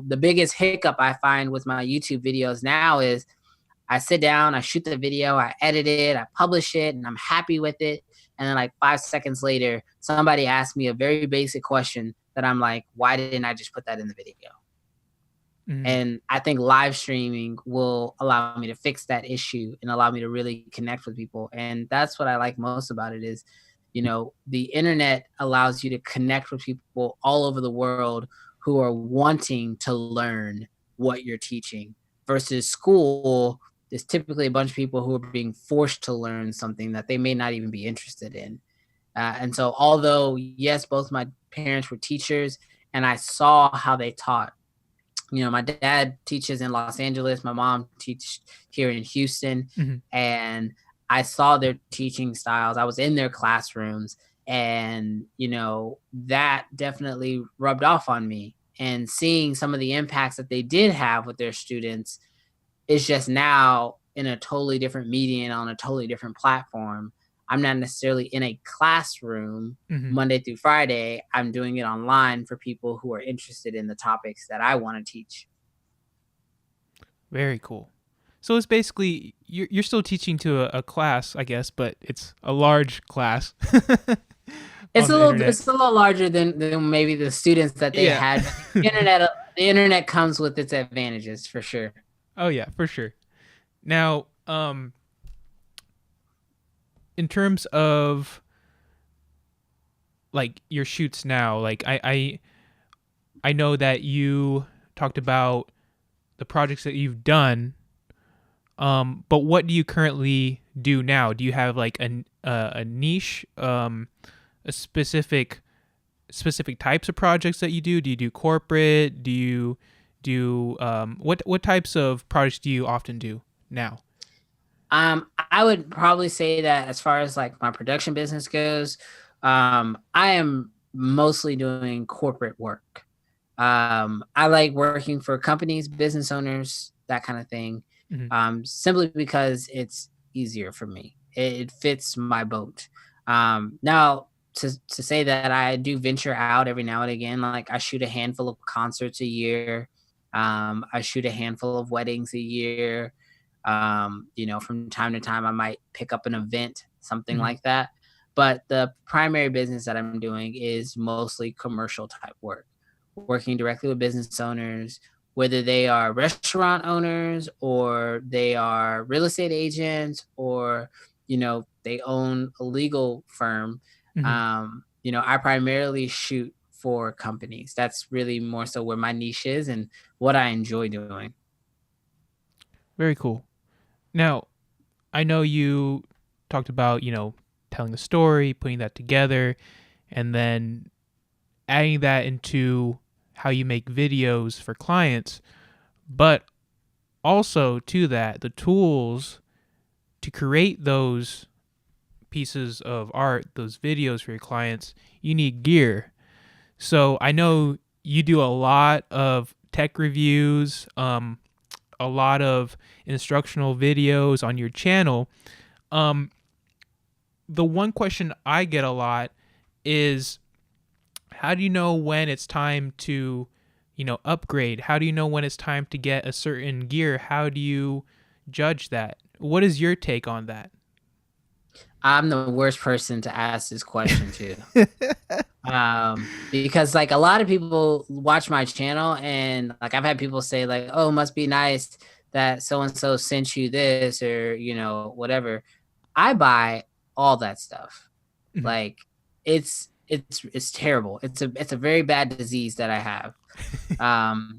The biggest hiccup I find with my YouTube videos now is I sit down, I shoot the video, I edit it, I publish it, and I'm happy with it. And then like 5 seconds later, somebody asks me a very basic question that I'm like, why didn't I just put that in the video? Mhm. And I think live streaming will allow me to fix that issue and allow me to really connect with people. And that's what I like most about it is, the internet allows you to connect with people all over the world who are wanting to learn what you're teaching versus school. There's typically a bunch of people who are being forced to learn something that they may not even be interested in. And so, although, yes, both my parents were teachers and I saw how they taught, my dad teaches in Los Angeles, my mom teaches here in Houston, Mhm. and I saw their teaching styles. I was in their classrooms, and that definitely rubbed off on me. And seeing some of the impacts that they did have with their students is just now in a totally different medium on a totally different platform. I'm not necessarily in a classroom Mhm. Monday through Friday. I'm doing it online for people who are interested in the topics that I want to teach. Very cool. So it's basically you're still teaching to a class, I guess, but it's a large class It's on a the little internet. it's a little larger than maybe the students that they Yeah. had. But the internet comes with its advantages for sure. Oh yeah, for sure. Now, in terms of like your shoots now, like I know that you talked about the projects that you've done. But what do you currently do now? Do you have like a niche, a specific types of projects that you do? Do you do corporate? Do you do what types of projects do you often do now? I would probably say that as far as like my production business goes, I am mostly doing corporate work. I like working for companies, business owners, that kind of thing, Hmm. simply because it's easier for me. It fits my boat. Now, to say that I do venture out every now and again, like I shoot a handful of concerts a year. I shoot a handful of weddings a year. From time to time, I might pick up an event, something Hmm. like that. But the primary business that I'm doing is mostly commercial type work, working directly with business owners, whether they are restaurant owners or they are real estate agents or, they own a legal firm. Hmm. I primarily shoot for companies. That's really more so where my niche is and what I enjoy doing. Very cool. Now, I know you talked about, telling the story, putting that together, and then adding that into how you make videos for clients. But also to that, the tools to create those pieces of art, those videos for your clients, you need gear. So I know you do a lot of tech reviews, a lot of instructional videos on your channel. The one question I get a lot is, how do you know when it's time to, upgrade? How do you know when it's time to get a certain gear? How do you judge that? What is your take on that? I'm the worst person to ask this question to. Because like a lot of people watch my channel, and like I've had people say like, oh, it must be nice that so and so sent you this, or whatever. I buy all that stuff. Mhm. Like it's terrible. It's a very bad disease that I have.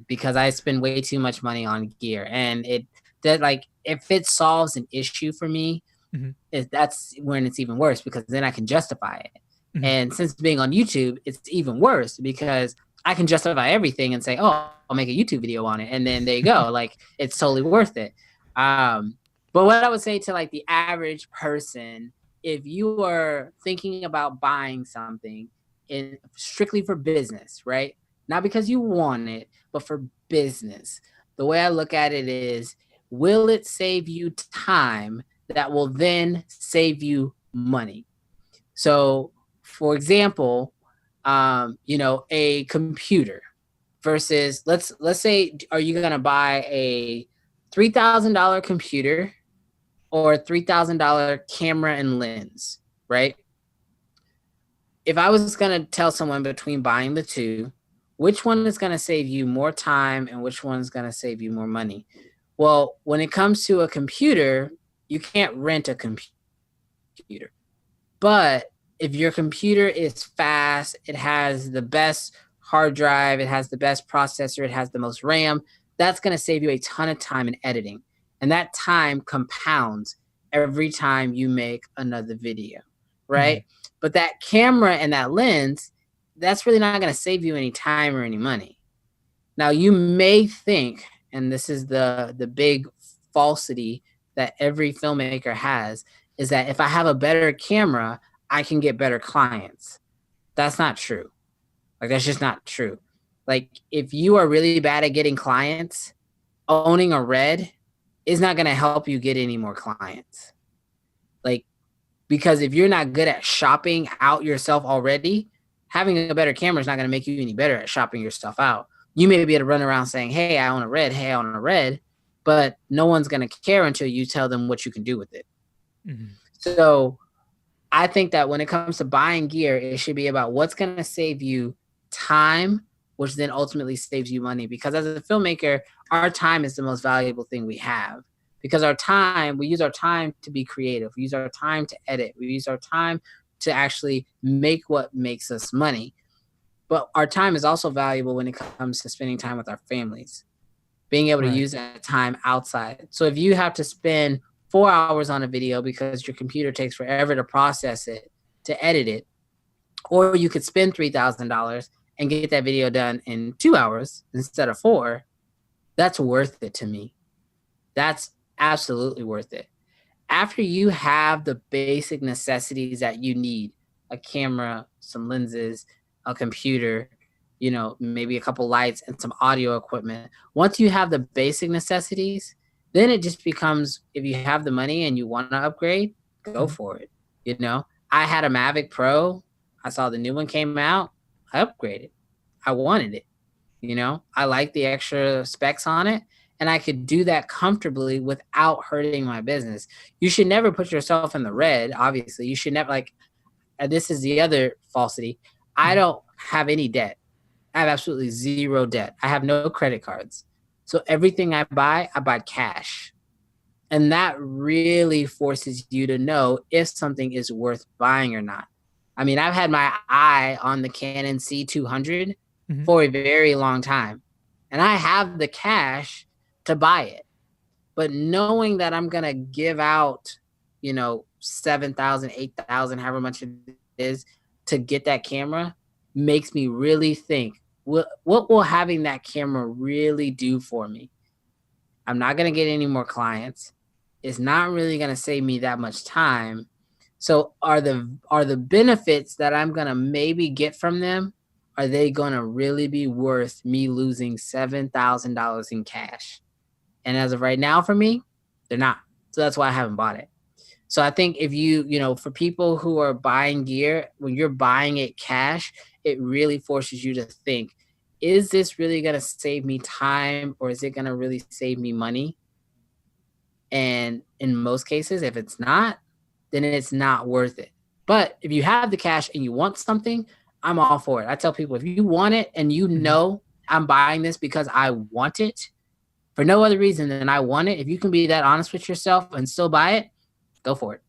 Because I spend way too much money on gear, and if it solves an issue for me, Mhm. that's when it's even worse, because then I can justify it. Mhm. And since being on YouTube, it's even worse because I can justify everything and say, "Oh, I'll make a YouTube video on it," and then there you go. Like it's totally worth it. Um, but what I would say to like the average person, if you are thinking about buying something in strictly for business, right? Not because you want it, but for business. The way I look at it is, will it save you time that will then save you money? So, for example, a computer versus, let's say, are you gonna buy a $3,000 computer or a $3,000 camera and lens, right? If I was gonna tell someone between buying the two, which one is gonna save you more time and which one is gonna save you more money? Well, when it comes to a computer, you can't rent a computer. But if your computer is fast, it has the best hard drive, it has the best processor, it has the most RAM, that's going to save you a ton of time in editing. And that time compounds every time you make another video, Mhm. right? But that camera and that lens, that's really not going to save you any time or any money. Now you may think, and this is the big falsity that every filmmaker has, is that if I have a better camera, I can get better clients. That's not true. Like that's just not true. Like if you are really bad at getting clients, owning a Red is not going to help you get any more clients. Like because if you're not good at shopping out yourself already, having a better camera is not going to make you any better at shopping your stuff out. You may be able to run around saying, "Hey, I own a Red. Hey, I own a Red," but no one's going to care until you tell them what you can do with it. Mhm. So I think that when it comes to buying gear, it should be about what's going to save you time, which then ultimately saves you money. Because as a filmmaker, our time is the most valuable thing we have. Because we use our time to be creative. We use our time to edit. We use our time to actually make what makes us money. But our time is also valuable when it comes to spending time with our families, being able to Right. use that time outside. So if you have to spend 4 hours on a video because your computer takes forever to process it, to edit it, or you could spend $3,000 and get that video done in 2 hours instead of four, that's worth it to me. That's absolutely worth it. After you have the basic necessities that you need, a camera, some lenses, a computer, maybe a couple lights and some audio equipment. Once you have the basic necessities, then it just becomes, if you have the money and you want to upgrade, go Mhm. for it. I had a Mavic Pro. I saw the new one came out. I upgraded. I wanted it. I like the extra specs on it, and I could do that comfortably without hurting my business. You should never put yourself in the red. Obviously, you should never this is the other falsity. I Mhm. don't have any debt. I have absolutely zero debt. I have no credit cards. So everything I buy cash. And that really forces you to know if something is worth buying or not. I mean, I've had my eye on the Canon C200 Mhm. for a very long time, and I have the cash to buy it. But knowing that I'm going to give out, 7,000, 8,000, however much it is to get that camera makes me really think, what will having that camera really do for me? I'm not going to get any more clients. It's not really going to save me that much time. So are the benefits that I'm going to maybe get from them, are they going to really be worth me losing $7,000 in cash? And as of right now for me, they're not. So that's why I haven't bought it. So I think if for people who are buying gear, when you're buying it cash, it really forces you to think, is this really going to save me time or is it going to really save me money? And in most cases, if it's not, then it's not worth it. But if you have the cash and you want something, I'm all for it. I tell people, if you want it and you Mhm. know I'm buying this because I want it for no other reason than I want it, if you can be that honest with yourself and still buy it, go for it.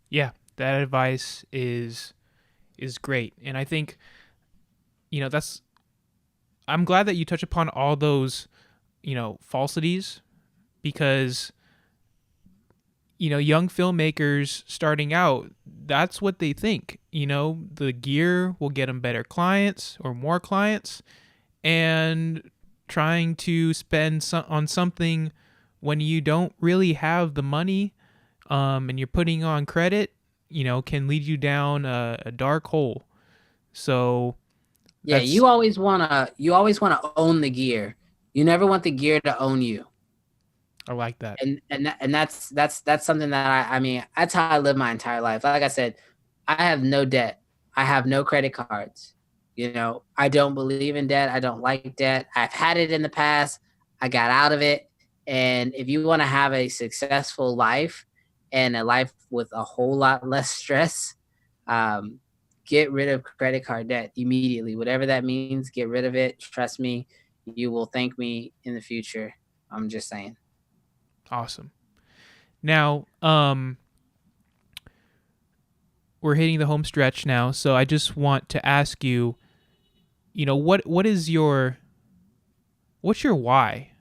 Yeah, that advice is great. And I think, that's I'm glad that you touch upon all those, falsities because young filmmakers starting out, that's what they think. The gear will get them better clients or more clients, and trying to spend on something when you don't really have the money, and you're putting on credit, can lead you down a dark hole. So Yeah, that's you always wanna own the gear. You never want the gear to own you. I like that. And that's something that I mean, that's how I live my entire life. Like I said, I have no debt. I have no credit cards. I don't believe in debt. I don't like debt. I've had it in the past. I got out of it. And if you want to have a successful life and a life with a whole lot less stress, um, get rid of credit card debt immediately. Whatever that means, get rid of it. Trust me, you will thank me in the future. I'm just saying. Awesome. Now, we're hitting the home stretch now, so I just want to ask you, what's your why?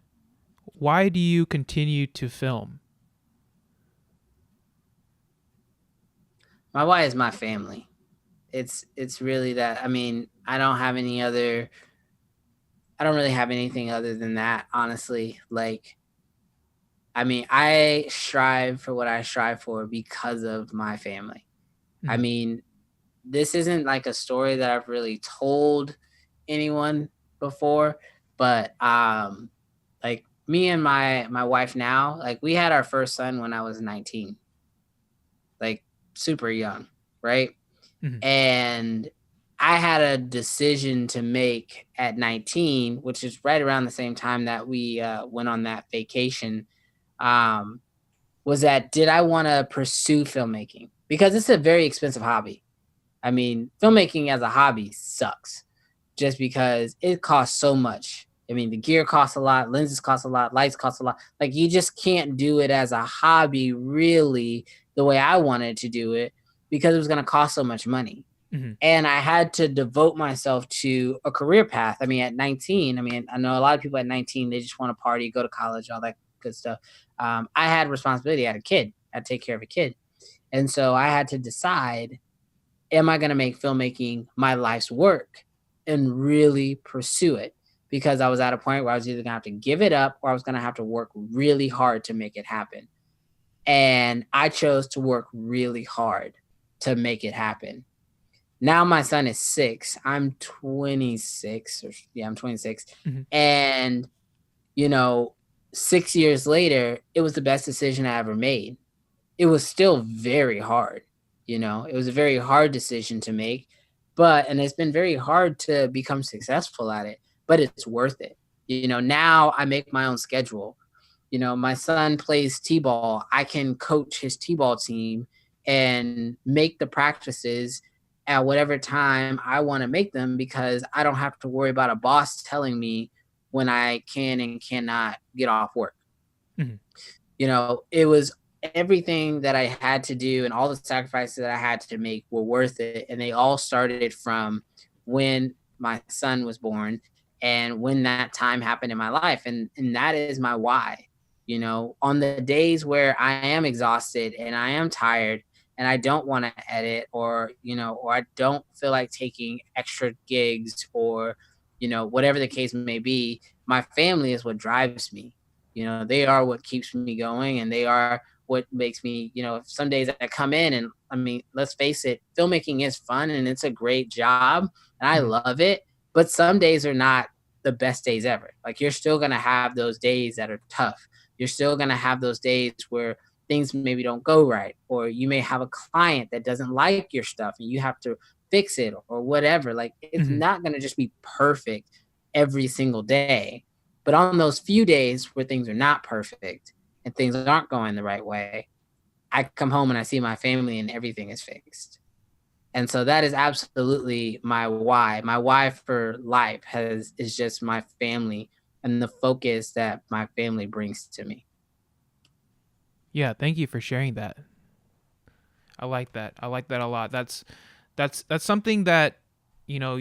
Why do you continue to film? My why is my family. It's really that. I mean, I don't really have anything other than that, honestly. Like, I mean, I strive for what I strive for because of my family. I Mhm. mean, this isn't like a story that I've really told anyone before, but like me and my wife now, like we had our first son when I was 19, like super young, right? Mhm. And I had a decision to make at 19, which is right around the same time that we went on that vacation. Um, was that did I want to pursue filmmaking? Because it's a very expensive hobby. I mean, filmmaking as a hobby sucks just because it costs so much. I mean, the gear costs a lot, lenses cost a lot, lights cost a lot. Like you just can't do it as a hobby really the way I wanted to do it because it was going to cost so much money. Mhm. And I had to devote myself to a career path. I mean, at 19, I mean, I know a lot of people at 19, they just want to party, go to college, all that good stuff. I had responsibility. I had a kid. I had to take care of a kid. And so I had to decide, am I going to make filmmaking my life's work and really pursue it? Because I was at a point where I was either going to have to give it up or I was going to have to work really hard to make it happen. And I chose to work really hard to make it happen. Now my son is 6. I'm 26 or yeah, I'm 26. Mhm. And you know, 6 years later, it was the best decision I ever made. It was still very hard, It was a very hard decision to make, and it's been very hard to become successful at it, but it's worth it. Now I make my own schedule. My son plays T-ball. I can coach his T-ball team and make the practices at whatever time I want to make them because I don't have to worry about a boss telling me when I can and cannot get off work. Mhm. It was everything that I had to do and all the sacrifices that I had to make were worth it. And they all started from when my son was born and when that time happened in my life. And that is my why. On the days where I am exhausted and I am tired and I don't want to edit or I don't feel like taking extra gigs or whatever the case may be, my family is what drives me. They are what keeps me going, and they are what makes me, some days I come in, and I mean, let's face it, filmmaking is fun and it's a great job and I Mhm. love it, but some days are not the best days ever. Like, you're still going to have those days that are tough. You're still going to have those days where things maybe don't go right, or you may have a client that doesn't like your stuff and you have to fix it or whatever. Like, it's Mhm. not going to just be perfect every single day. But on those few days where things are not perfect and things aren't going the right way, I come home and I see my family and everything is fixed. And so that is absolutely my why. My why for life is just my family and the focus that my family brings to me. Yeah, thank you for sharing that. I like that. I like that a lot. That's something that you know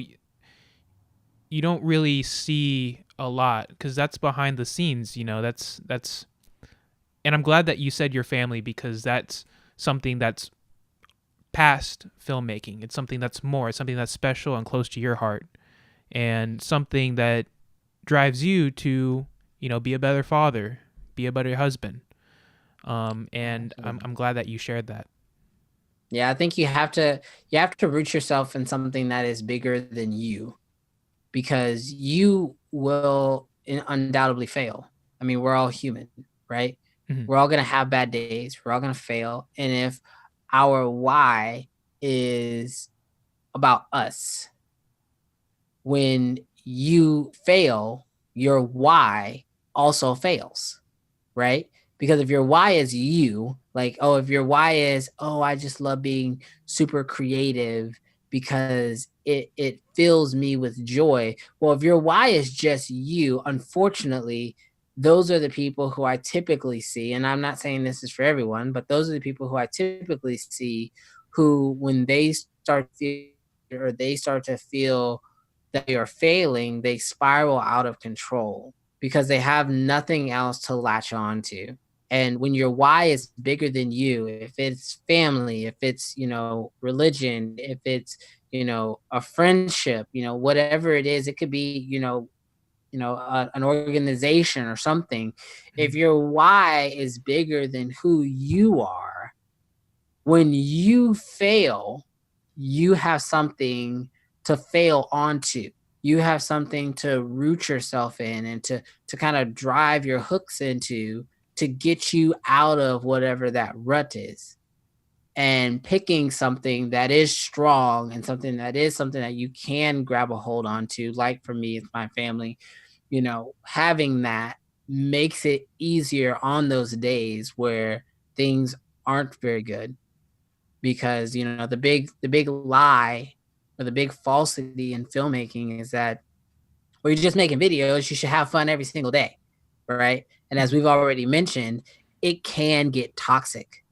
you don't really see a lot because that's behind the scenes. That's and I'm glad that you said your family because that's something that's past filmmaking. It's something that's more. It's something that's special and close to your heart, and something that drives you to be a better father, be a better husband. And I'm glad that you shared that. Yeah, I think you have to root yourself in something that is bigger than you, because you will undoubtedly fail. I mean, we're all human, right? Hmm. We're all going to have bad days. We're all going to fail. And if our why is about us, when you fail, your why also fails, right? Because if your why is you, like, oh, if your why is, oh, I just love being super creative because it fills me with joy. Well, if your why is just you, unfortunately, those are the people who I typically see, and I'm not saying this is for everyone, but those are the people who I typically see who, when they start feel or they start to feel that they are failing, they spiral out of control because they have nothing else to latch on to. And when your why is bigger than you, if it's family, if it's, religion, if it's, a friendship, whatever it is, it could be, an organization or something. If Hmm. your why is bigger than who you are, when you fail, you have something to fail onto. You have something to root yourself in and to kind of drive your hooks into to get you out of whatever that rut is. And picking something that is strong and something that you can grab a hold onto, like for me, it's my family, having that makes it easier on those days where things aren't very good, because the big lie or the big falsity in filmmaking is that, well, you're just making videos, you should have fun every single day, right? And as Hmm. we've already mentioned, it can get toxic,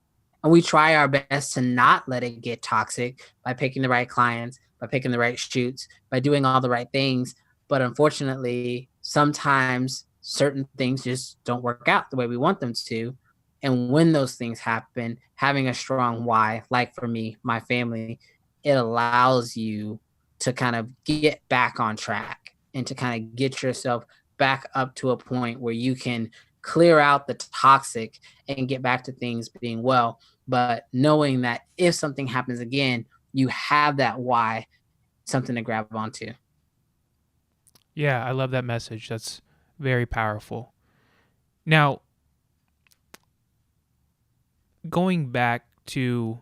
and we try our best to not let it get toxic by picking the right clients, by picking the right shoots, by doing all the right things. But unfortunately, sometimes certain things just don't work out the way we want them to. And when those things happen, having a strong why, like for me, my family, it allows you to kind of get back on track and to kind of get yourself back up to a point where you can clear out the toxic and get back to things being well. But knowing that if something happens again, you have that why, something to grab onto. Yeah, I love that message. That's very powerful. Now, going back to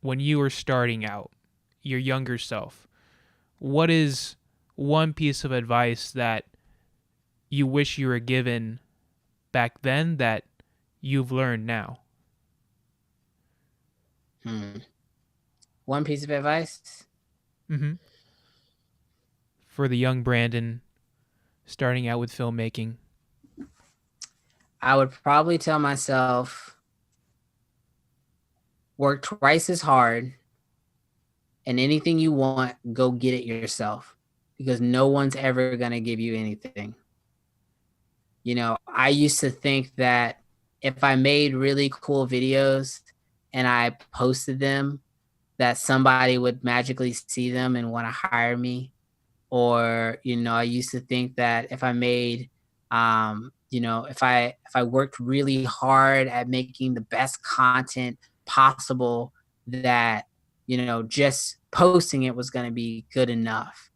when you were starting out, your younger self, what is one piece of advice that you wish you were given back then that you've learned now? Hmm. One piece of advice, Hmm. For the young Brandon starting out with filmmaking. I would probably tell myself, work twice as hard, and anything you want, go get it yourself, because no one's ever going to give you anything. I used to think that if I made really cool videos and I posted them, that somebody would magically see them and want to hire me. Or, I used to think that if I made, if I worked really hard at making the best content possible, that, just posting it was going to be good enough.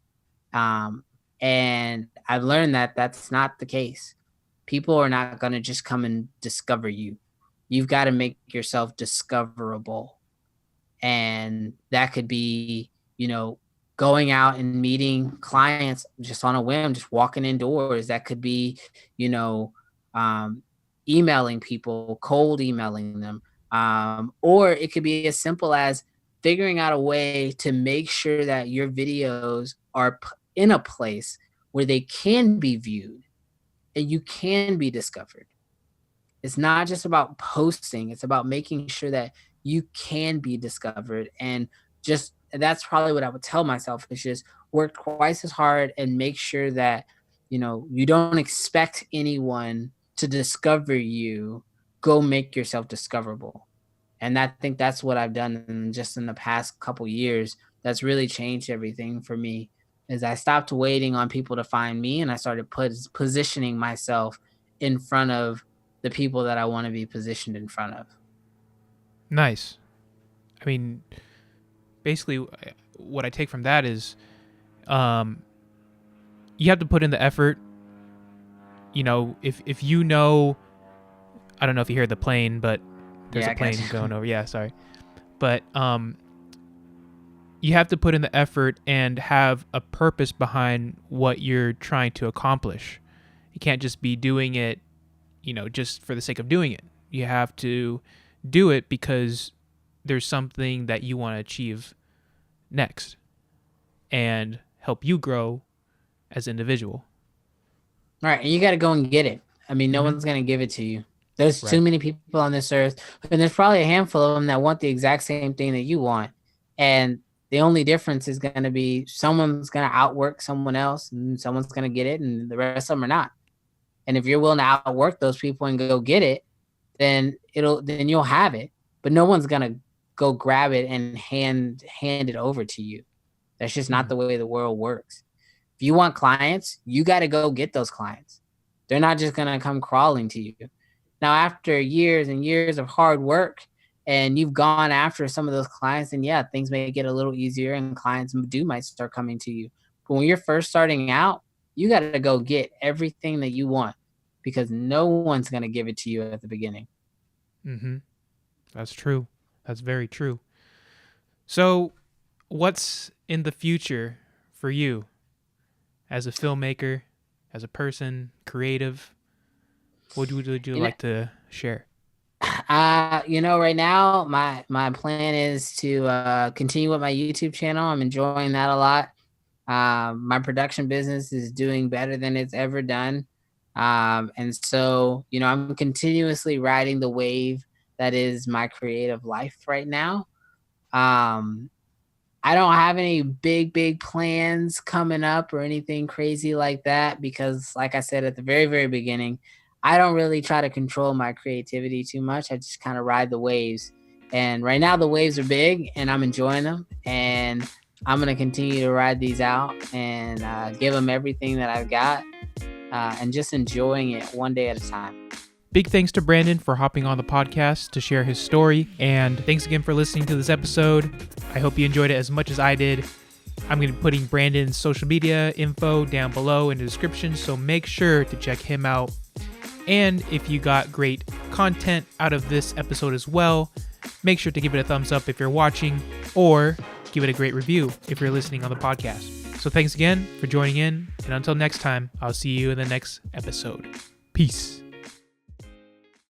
Um, and I've learned that that's not the case. People are not going to just come and discover you. You've got to make yourself discoverable. And that could be, going out and meeting clients just on a whim, just walking indoors. That could be, you know, um, emailing people, cold emailing them. Or it could be as simple as figuring out a way to make sure that your videos are in a place where they can be viewed and you can be discovered. It's not just about posting, it's about making sure that you can be discovered. And just that's probably what I would tell myself, is just work twice as hard and make sure that, you don't expect anyone to discover you. Go make yourself discoverable. And I think that's what I've done in the past couple years. That's really changed everything for me. Is I stopped waiting on people to find me, and I started positioning myself in front of the people that I want to be positioned in front of. Nice. I mean, basically, what I take from that is, you have to put in the effort. If I don't know if you hear the plane, but there's a plane going over. Yeah, sorry. But you have to put in the effort and have a purpose behind what you're trying to accomplish. You can't just be doing it, just for the sake of doing it. You have to do it because there's something that you want to achieve next and help you grow as an individual. All right, and you got to go and get it. I mean, no one's going to give it to you. There's too many people on this earth, and there's probably a handful of them that want the exact same thing that you want. And the only difference is going to be someone's going to outwork someone else, and someone's going to get it, and the rest of them are not. And if you're willing to outwork those people and go get it, then you'll have it. But no one's going to go grab it and hand it over to you. That's just not the way the world works. If you want clients, you got to go get those clients. They're not just going to come crawling to you. Now, after years and years of hard work, and you've gone after some of those clients, and yeah, things may get a little easier and clients might start coming to you. But when you're first starting out, you got to go get everything that you want, because no one's going to give it to you at the beginning. Mm-hmm. That's true. That's very true. So what's in the future for you as a filmmaker, as a person, creative? What would you like to share? Right now my plan is to continue with my YouTube channel. I'm enjoying that a lot. My production business is doing better than it's ever done. And so, I'm continuously riding the wave that is my creative life right now. I don't have any big plans coming up or anything crazy like that, because like I said at the very, very beginning, I don't really try to control my creativity too much. I just kind of ride the waves. And right now the waves are big and I'm enjoying them. And I'm going to continue to ride these out and give them everything that I've got and just enjoying it one day at a time. Big thanks to Brandon for hopping on the podcast to share his story. And thanks again for listening to this episode. I hope you enjoyed it as much as I did. I'm going to be putting Brandon's social media info down below in the description, so make sure to check him out. And if you got great content out of this episode as well, make sure to give it a thumbs up if you're watching, or give it a great review if you're listening on the podcast. So thanks again for joining in, and until next time, I'll see you in the next episode. Peace.